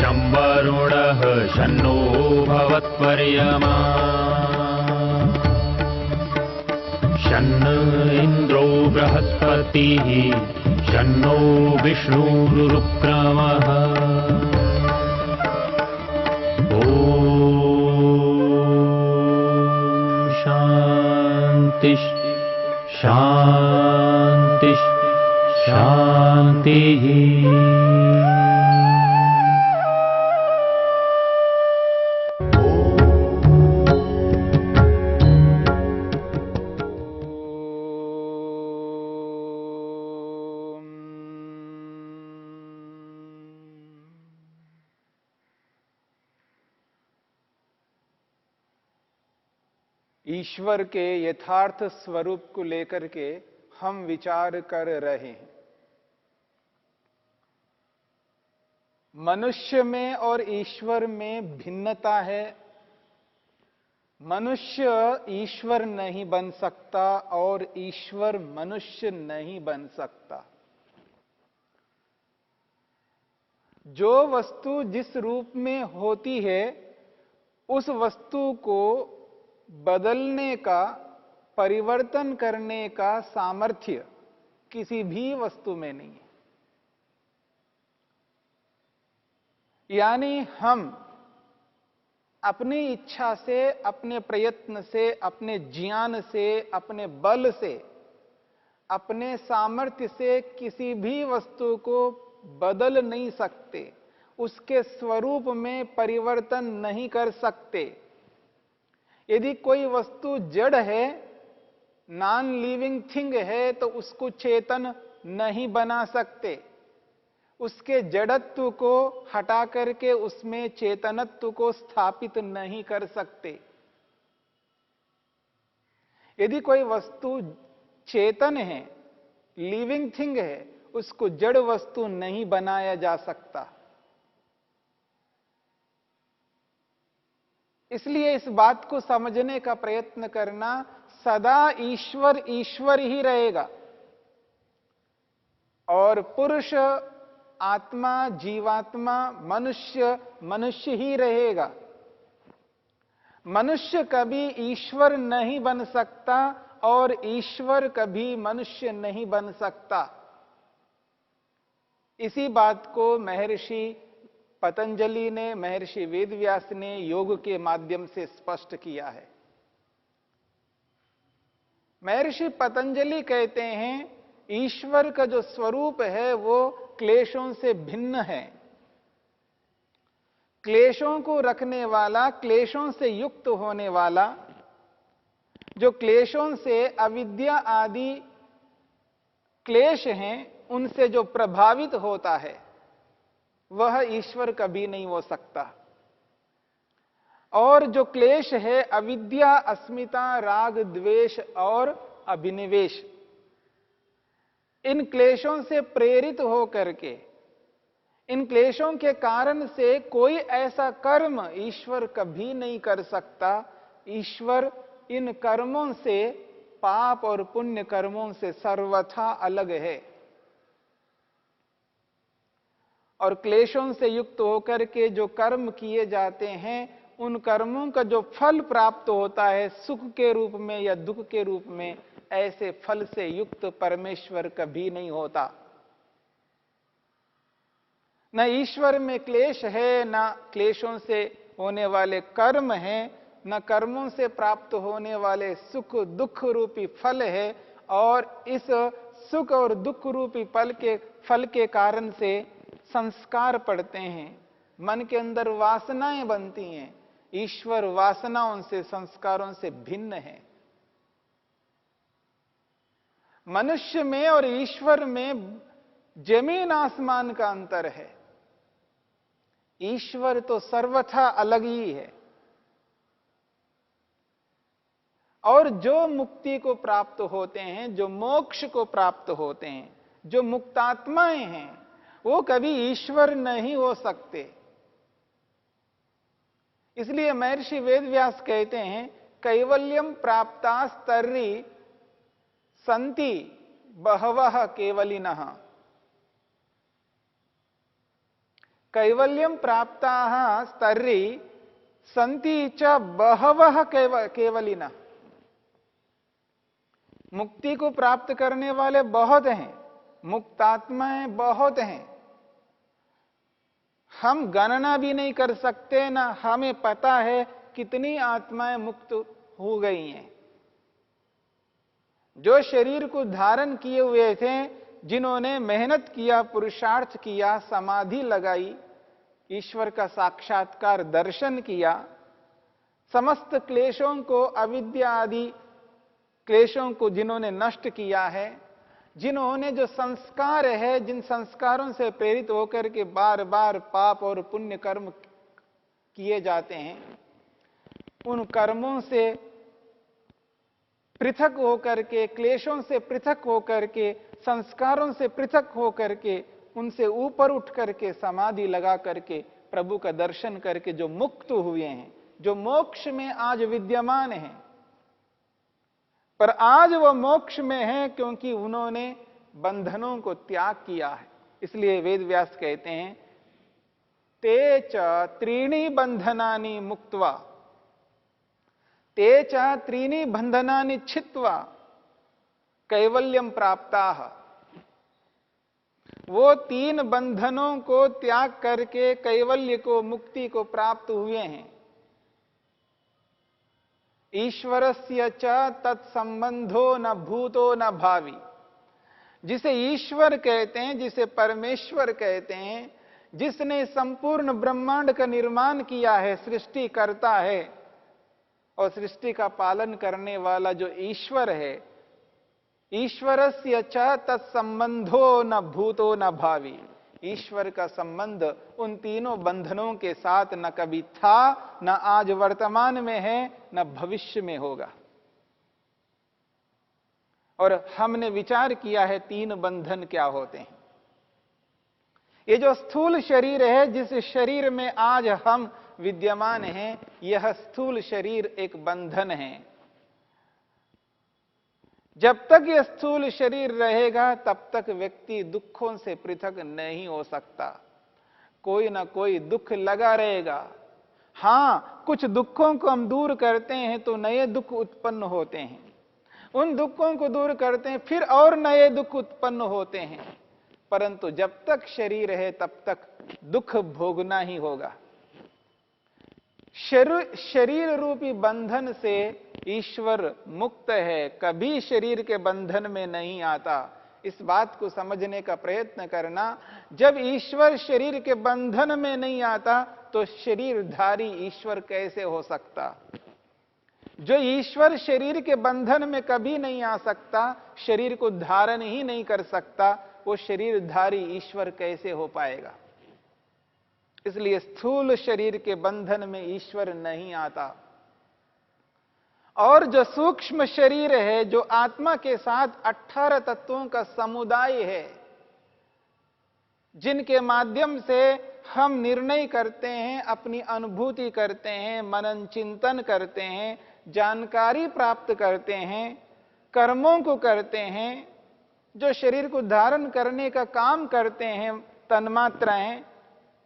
शं वरुणः शन्नो भवत्वर्यमा शन्न इन्द्रो बृहस्पतिः शन्नो विष्णुरुक्रमः ॐ शान्ति शान्ति शान्तिः। ईश्वर के यथार्थ स्वरूप को लेकर के हम विचार कर रहे हैं। मनुष्य में और ईश्वर में भिन्नता है। मनुष्य ईश्वर नहीं बन सकता और ईश्वर मनुष्य नहीं बन सकता। जो वस्तु जिस रूप में होती है उस वस्तु को बदलने का, परिवर्तन करने का सामर्थ्य किसी भी वस्तु में नहीं है। यानी हम अपनी इच्छा से, अपने प्रयत्न से, अपने ज्ञान से, अपने बल से, अपने सामर्थ्य से किसी भी वस्तु को बदल नहीं सकते, उसके स्वरूप में परिवर्तन नहीं कर सकते। यदि कोई वस्तु जड़ है, नॉन लिविंग थिंग है, तो उसको चेतन नहीं बना सकते। उसके जड़त्व को हटा करके उसमें चेतनत्व को स्थापित नहीं कर सकते। यदि कोई वस्तु चेतन है, लिविंग थिंग है, उसको जड़ वस्तु नहीं बनाया जा सकता। इसलिए इस बात को समझने का प्रयत्न करना, सदा ईश्वर ईश्वर ही रहेगा और पुरुष, आत्मा, जीवात्मा, मनुष्य मनुष्य ही रहेगा। मनुष्य कभी ईश्वर नहीं बन सकता और ईश्वर कभी मनुष्य नहीं बन सकता। इसी बात को महर्षि पतंजलि ने, महर्षि वेदव्यास ने योग के माध्यम से स्पष्ट किया है। महर्षि पतंजलि कहते हैं ईश्वर का जो स्वरूप है वो क्लेशों से भिन्न है। क्लेशों को रखने वाला, क्लेशों से युक्त होने वाला, जो क्लेशों से, अविद्या आदि क्लेश हैं उनसे जो प्रभावित होता है वह ईश्वर कभी नहीं हो सकता। और जो क्लेश है अविद्या, अस्मिता, राग, द्वेष और अभिनिवेश, इन क्लेशों से प्रेरित होकर के, इन क्लेशों के कारण से कोई ऐसा कर्म ईश्वर कभी नहीं कर सकता। ईश्वर इन कर्मों से, पाप और पुण्य कर्मों से सर्वथा अलग है। और क्लेशों से युक्त होकर के जो कर्म किए जाते हैं, उन कर्मों का जो फल प्राप्त होता है सुख के रूप में या दुख के रूप में, ऐसे फल से युक्त परमेश्वर कभी नहीं होता। न ईश्वर में क्लेश है, न क्लेशों से होने वाले कर्म हैं, न कर्मों से प्राप्त होने वाले सुख दुख रूपी फल है। और इस सुख और दुख रूपी फल के कारण से संस्कार पड़ते हैं, मन के अंदर वासनाएं बनती हैं। ईश्वर वासनाओं से, संस्कारों से भिन्न है। मनुष्य में और ईश्वर में जमीन आसमान का अंतर है। ईश्वर तो सर्वथा अलग ही है। और जो मुक्ति को प्राप्त होते हैं, जो मोक्ष को प्राप्त होते हैं, जो मुक्तात्माएं हैं, वो कभी ईश्वर नहीं हो सकते। इसलिए महर्षि वेदव्यास कहते हैं कैवल्यम प्राप्तास्तर्रि संति बहवः केवलिनः। कैवल्यं प्राप्ताः स्तर्हि सन्ति च बहवः केवलिनः। मुक्ति को प्राप्त करने वाले बहुत हैं, मुक्तात्माएं बहुत हैं। हम गणना भी नहीं कर सकते, ना हमें पता है कितनी आत्माएं मुक्त हो गई हैं। जो शरीर को धारण किए हुए थे, जिन्होंने मेहनत किया, पुरुषार्थ किया, समाधि लगाई, ईश्वर का साक्षात्कार दर्शन किया, समस्त क्लेशों को, अविद्या आदि क्लेशों को जिन्होंने नष्ट किया है, जिन्होंने जो संस्कार है, जिन संस्कारों से प्रेरित होकर के बार बार पाप और पुण्य कर्म किए जाते हैं, उन कर्मों से पृथक होकर के, क्लेशों से पृथक होकर के, संस्कारों से पृथक होकर के, उनसे ऊपर उठ करके समाधि लगा करके प्रभु का दर्शन करके जो मुक्त हुए हैं, जो मोक्ष में आज विद्यमान हैं, पर आज वह मोक्ष में है क्योंकि उन्होंने बंधनों को त्याग किया है। इसलिए वेद व्यास कहते हैं, ते च त्रीणि बंधनानि मुक्त्वा, ते च त्रीणि बंधनानि छित्त्वा कैवल्यं प्राप्ताः। वो तीन बंधनों को त्याग करके कैवल्य को, मुक्ति को प्राप्त हुए हैं। ईश्वरस्य च तत्संबंधो न भूतो न भावी। जिसे ईश्वर कहते हैं, जिसे परमेश्वर कहते हैं, जिसने संपूर्ण ब्रह्मांड का निर्माण किया है, सृष्टि करता है और सृष्टि का पालन करने वाला जो ईश्वर है, ईश्वरस्य च तत्संबंधो न भूतो न भावी। ईश्वर का संबंध उन तीनों बंधनों के साथ न कभी था, न आज वर्तमान में है, न भविष्य में होगा। और हमने विचार किया है तीन बंधन क्या होते हैं। ये जो स्थूल शरीर है, जिस शरीर में आज हम विद्यमान हैं, यह स्थूल शरीर एक बंधन है। जब तक यह स्थूल शरीर रहेगा, तब तक व्यक्ति दुखों से पृथक नहीं हो सकता। कोई ना कोई दुख लगा रहेगा। हां, कुछ दुखों को हम दूर करते हैं तो नए दुख उत्पन्न होते हैं, उन दुखों को दूर करते हैं फिर और नए दुख उत्पन्न होते हैं, परंतु जब तक शरीर है तब तक दुख भोगना ही होगा। शरीर रूपी बंधन से ईश्वर मुक्त है, कभी शरीर के बंधन में नहीं आता। इस बात को समझने का प्रयत्न करना। जब ईश्वर शरीर के बंधन में नहीं आता तो शरीरधारी ईश्वर कैसे हो सकता? जो ईश्वर शरीर के बंधन में कभी नहीं आ सकता, शरीर को धारण ही नहीं कर सकता, वो शरीरधारी ईश्वर कैसे हो पाएगा? इसलिए स्थूल शरीर के बंधन में ईश्वर नहीं आता। और जो सूक्ष्म शरीर है, जो आत्मा के साथ 18 तत्वों का समुदाय है, जिनके माध्यम से हम निर्णय करते हैं, अपनी अनुभूति करते हैं, मनन चिंतन करते हैं, जानकारी प्राप्त करते हैं, कर्मों को करते हैं, जो शरीर को धारण करने का काम करते हैं, तन्मात्राएं,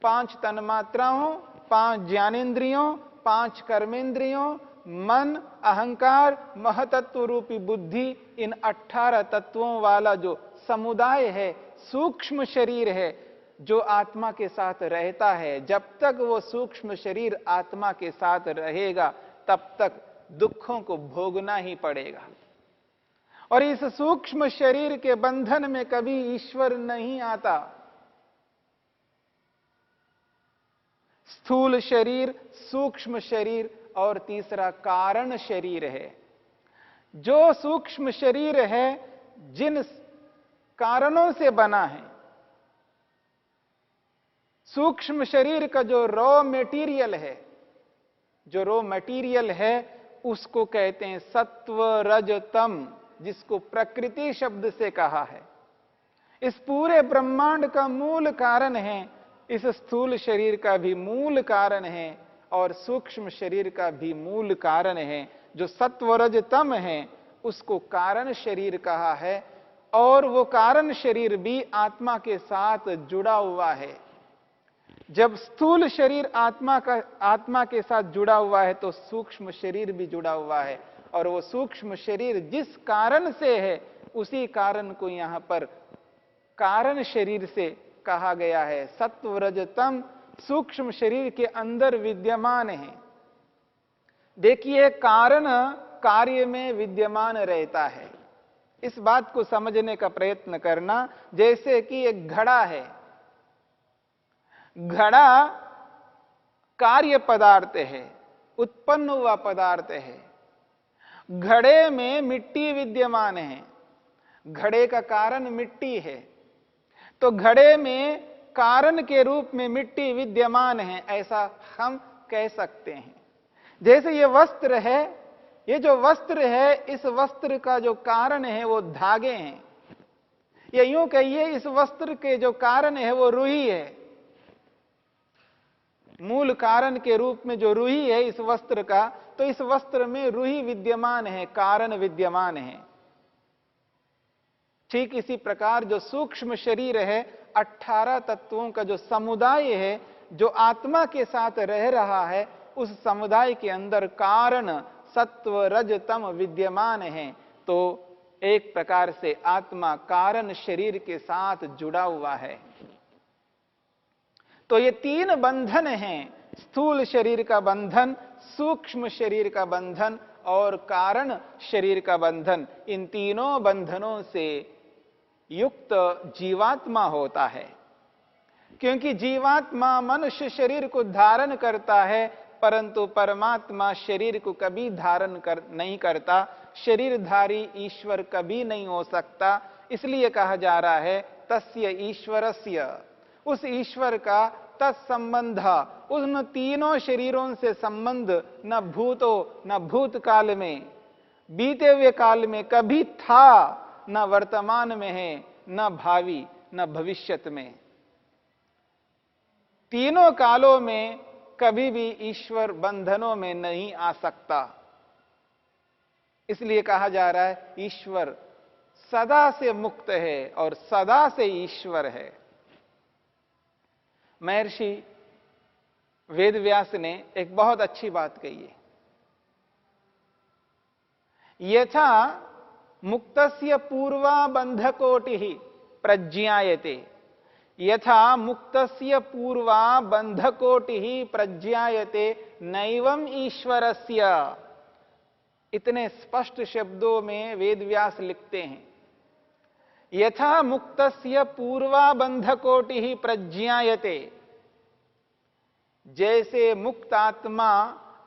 5 तन्मात्राओं, 5 ज्ञानेंद्रियों, 5 कर्मेंद्रियों, मन, अहंकार, महतत्व रूपी बुद्धि, इन 18 तत्वों वाला जो समुदाय है, सूक्ष्म शरीर है, जो आत्मा के साथ रहता है। जब तक वो सूक्ष्म शरीर आत्मा के साथ रहेगा, तब तक दुखों को भोगना ही पड़ेगा। और इस सूक्ष्म शरीर के बंधन में कभी ईश्वर नहीं आता। स्थूल शरीर, सूक्ष्म शरीर और तीसरा कारण शरीर है। जो सूक्ष्म शरीर है, जिन कारणों से बना है, सूक्ष्म शरीर का जो रॉ मटेरियल है, जो रॉ मटेरियल है, उसको कहते हैं सत्व रज तम, जिसको प्रकृति शब्द से कहा है। इस पूरे ब्रह्मांड का मूल कारण है, इस स्थूल शरीर का भी मूल कारण है और सूक्ष्म शरीर का भी मूल कारण है। जो सत्व रज तम है, उसको कारण शरीर कहा है, और वो कारण शरीर भी आत्मा के साथ जुड़ा हुआ है। जब स्थूल शरीर आत्मा के साथ जुड़ा हुआ है तो सूक्ष्म शरीर भी जुड़ा हुआ है, और वो सूक्ष्म शरीर जिस कारण से है उसी कारण को यहां पर कारण शरीर से कहा गया है। सत्व रज तम सूक्ष्म शरीर के अंदर विद्यमान है। देखिए, कारण कार्य में विद्यमान रहता है। इस बात को समझने का प्रयत्न करना। जैसे कि एक घड़ा है, घड़ा कार्य पदार्थ है, उत्पन्न हुआ पदार्थ है। घड़े में मिट्टी विद्यमान है, घड़े का कारण मिट्टी है, तो घड़े में कारण के रूप में मिट्टी विद्यमान है, ऐसा हम कह सकते हैं। जैसे ये वस्त्र है, ये जो वस्त्र है, इस वस्त्र का जो कारण है वो धागे हैं, या यूं कहिए इस वस्त्र के जो कारण है वो रुई है। मूल कारण के रूप में जो रुई है इस वस्त्र का, तो इस वस्त्र में रुई विद्यमान है, कारण विद्यमान है। ठीक इसी प्रकार जो सूक्ष्म शरीर है, 18 तत्वों का जो समुदाय है, जो आत्मा के साथ रह रहा है, उस समुदाय के अंदर कारण सत्व रज तम विद्यमान है। तो एक प्रकार से आत्मा कारण शरीर के साथ जुड़ा हुआ है। तो ये तीन बंधन हैं, स्थूल शरीर का बंधन, सूक्ष्म शरीर का बंधन और कारण शरीर का बंधन। इन तीनों बंधनों से युक्त जीवात्मा होता है। क्योंकि जीवात्मा मनुष्य शरीर को धारण करता है, परंतु परमात्मा शरीर को कभी धारण नहीं करता। शरीरधारी ईश्वर कभी नहीं हो सकता। इसलिए कहा जा रहा है तस्य ईश्वरस्य, उस ईश्वर का तत्संबंध, उन तीनों शरीरों से संबंध न भूतो न भूतकाल में, बीते हुए काल में कभी था, न वर्तमान में है, न भावी न भविष्यत में। तीनों कालों में कभी भी ईश्वर बंधनों में नहीं आ सकता। इसलिए कहा जा रहा है ईश्वर सदा से मुक्त है और सदा से ईश्वर है। महर्षि वेदव्यास ने एक बहुत अच्छी बात कही है। यथा मुक्तस्य पूर्वा बंधकोटि प्रज्ञायते, यथा मुक्तस्य पूर्वा बंधकोटि प्रज्ञायते नैवम ईश्वरस्य। इतने स्पष्ट शब्दों में वेदव्यास लिखते हैं, यथा मुक्तस्य पूर्वा बंधकोटि प्रज्ञायते, जैसे मुक्तात्मा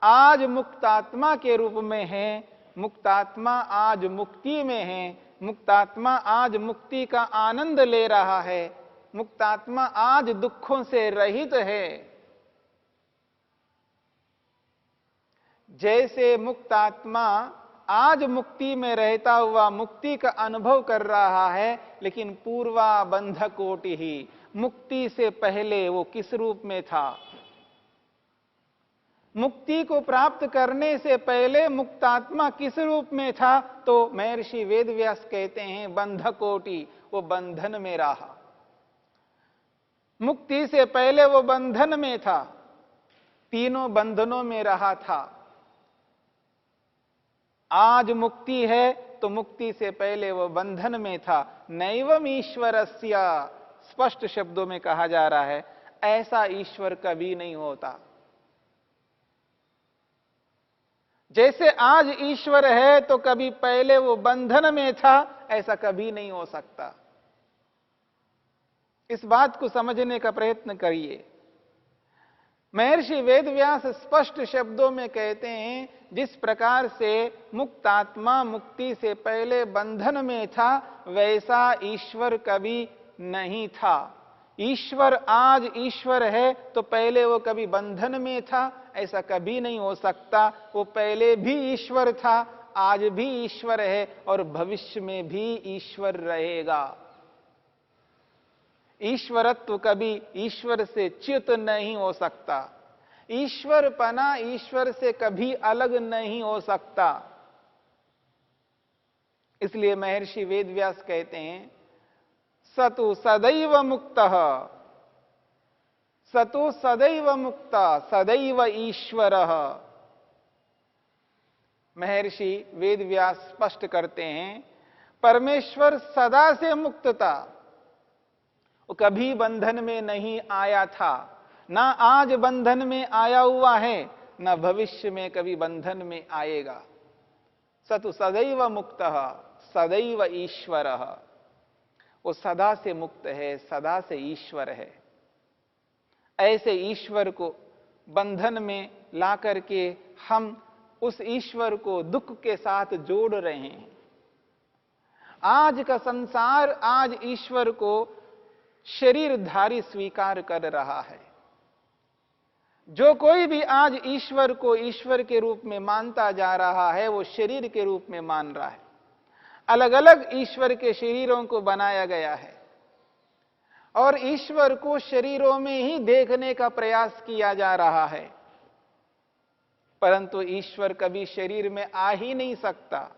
आज मुक्तात्मा के रूप में है, मुक्तात्मा आज मुक्ति में है, मुक्तात्मा आज मुक्ति का आनंद ले रहा है, मुक्तात्मा आज दुखों से रहित है। जैसे मुक्तात्मा आज मुक्ति में रहता हुआ मुक्ति का अनुभव कर रहा है, लेकिन पूर्वा बंधकोटि ही, मुक्ति से पहले वो किस रूप में था? मुक्ति को प्राप्त करने से पहले मुक्तात्मा किस रूप में था? तो महर्षि वेदव्यास कहते हैं बंधकोटि, वो बंधन में रहा। मुक्ति से पहले वो बंधन में था, तीनों बंधनों में रहा था। आज मुक्ति है तो मुक्ति से पहले वो बंधन में था। नैवम ईश्वरस्य, स्पष्ट शब्दों में कहा जा रहा है ऐसा ईश्वर कभी नहीं होता। जैसे आज ईश्वर है तो कभी पहले वो बंधन में था, ऐसा कभी नहीं हो सकता। इस बात को समझने का प्रयत्न करिए। महर्षि वेदव्यास स्पष्ट शब्दों में कहते हैं, जिस प्रकार से मुक्तात्मा मुक्ति से पहले बंधन में था, वैसा ईश्वर कभी नहीं था। ईश्वर आज ईश्वर है तो पहले वो कभी बंधन में था, ऐसा कभी नहीं हो सकता। वो पहले भी ईश्वर था, आज भी ईश्वर है और भविष्य में भी ईश्वर रहेगा। ईश्वरत्व कभी ईश्वर से च्युत नहीं हो सकता। ईश्वरपना ईश्वर से कभी अलग नहीं हो सकता। इसलिए महर्षि वेदव्यास कहते हैं सतु सदैव मुक्तः, सतो सदैव मुक्ता सदैव ईश्वरः। महर्षि वेदव्यास स्पष्ट करते हैं, परमेश्वर सदा से मुक्त था। वो कभी बंधन में नहीं आया था, ना आज बंधन में आया हुआ है, ना भविष्य में कभी बंधन में आएगा। सतु सदैव मुक्तः सदैव ईश्वरः। वो सदा से मुक्त है, सदा से ईश्वर है। ऐसे ईश्वर को बंधन में ला करके हम उस ईश्वर को दुख के साथ जोड़ रहे हैं। आज का संसार आज ईश्वर को शरीरधारी स्वीकार कर रहा है। जो कोई भी आज ईश्वर को ईश्वर के रूप में मानता जा रहा है, वो शरीर के रूप में मान रहा है। अलग अलग ईश्वर के शरीरों को बनाया गया है और ईश्वर को शरीरों में ही देखने का प्रयास किया जा रहा है, परंतु ईश्वर कभी शरीर में आ ही नहीं सकता।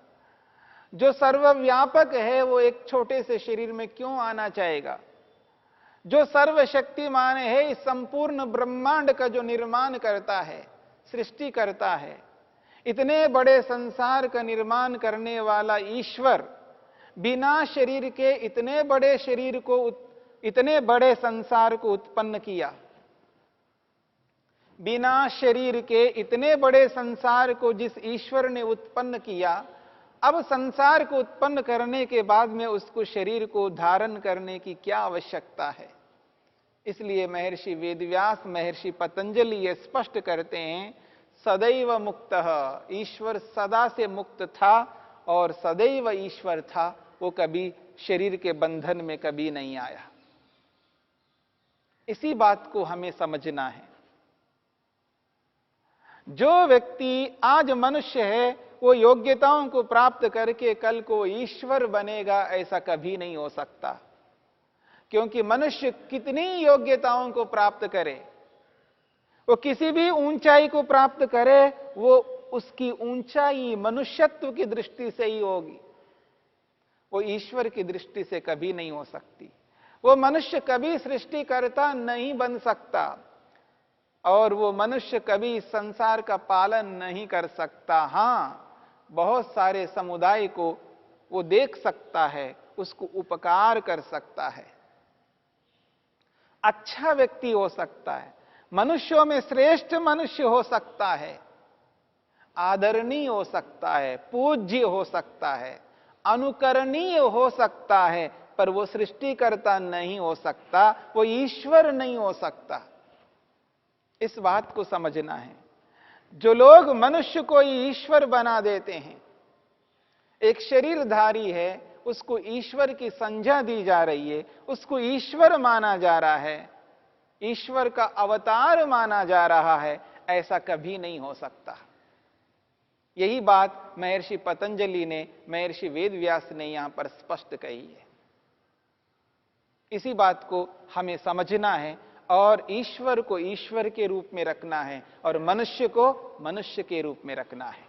जो सर्वव्यापक है वो एक छोटे से शरीर में क्यों आना चाहेगा? जो सर्वशक्तिमान है, इस संपूर्ण ब्रह्मांड का जो निर्माण करता है, सृष्टि करता है, इतने बड़े संसार का निर्माण करने वाला ईश्वर बिना शरीर के इतने बड़े शरीर को, इतने बड़े संसार को उत्पन्न किया। बिना शरीर के इतने बड़े संसार को जिस ईश्वर ने उत्पन्न किया, अब संसार को उत्पन्न करने के बाद में उसको शरीर को धारण करने की क्या आवश्यकता है? इसलिए महर्षि वेदव्यास, महर्षि पतंजलि ये स्पष्ट करते हैं, सदैव मुक्तः। ईश्वर सदा से मुक्त था और सदैव ईश्वर था, वो कभी शरीर के बंधन में कभी नहीं आया। इसी बात को हमें समझना है। जो व्यक्ति आज मनुष्य है, वो योग्यताओं को प्राप्त करके कल को ईश्वर बनेगा, ऐसा कभी नहीं हो सकता। क्योंकि मनुष्य कितनी योग्यताओं को प्राप्त करे, वो किसी भी ऊंचाई को प्राप्त करे, वो उसकी ऊंचाई मनुष्यत्व की दृष्टि से ही होगी, वो ईश्वर की दृष्टि से कभी नहीं हो सकती। वो मनुष्य कभी सृष्टिकर्ता नहीं बन सकता और वो मनुष्य कभी संसार का पालन नहीं कर सकता। हां, बहुत सारे समुदाय को वो देख सकता है, उसको उपकार कर सकता है, अच्छा व्यक्ति हो सकता है, मनुष्यों में श्रेष्ठ मनुष्य हो सकता है, आदरणीय हो सकता है, पूज्य हो सकता है, अनुकरणीय हो सकता है, पर वो सृष्टिकर्ता नहीं हो सकता, वो ईश्वर नहीं हो सकता। इस बात को समझना है। जो लोग मनुष्य को ईश्वर बना देते हैं, एक शरीरधारी है, उसको ईश्वर की संज्ञा दी जा रही है, उसको ईश्वर माना जा रहा है, ईश्वर का अवतार माना जा रहा है, ऐसा कभी नहीं हो सकता। यही बात महर्षि पतंजलि ने, महर्षि वेदव्यास ने यहां पर स्पष्ट कही है। इसी बात को हमें समझना है और ईश्वर को ईश्वर के रूप में रखना है और मनुष्य को मनुष्य के रूप में रखना है।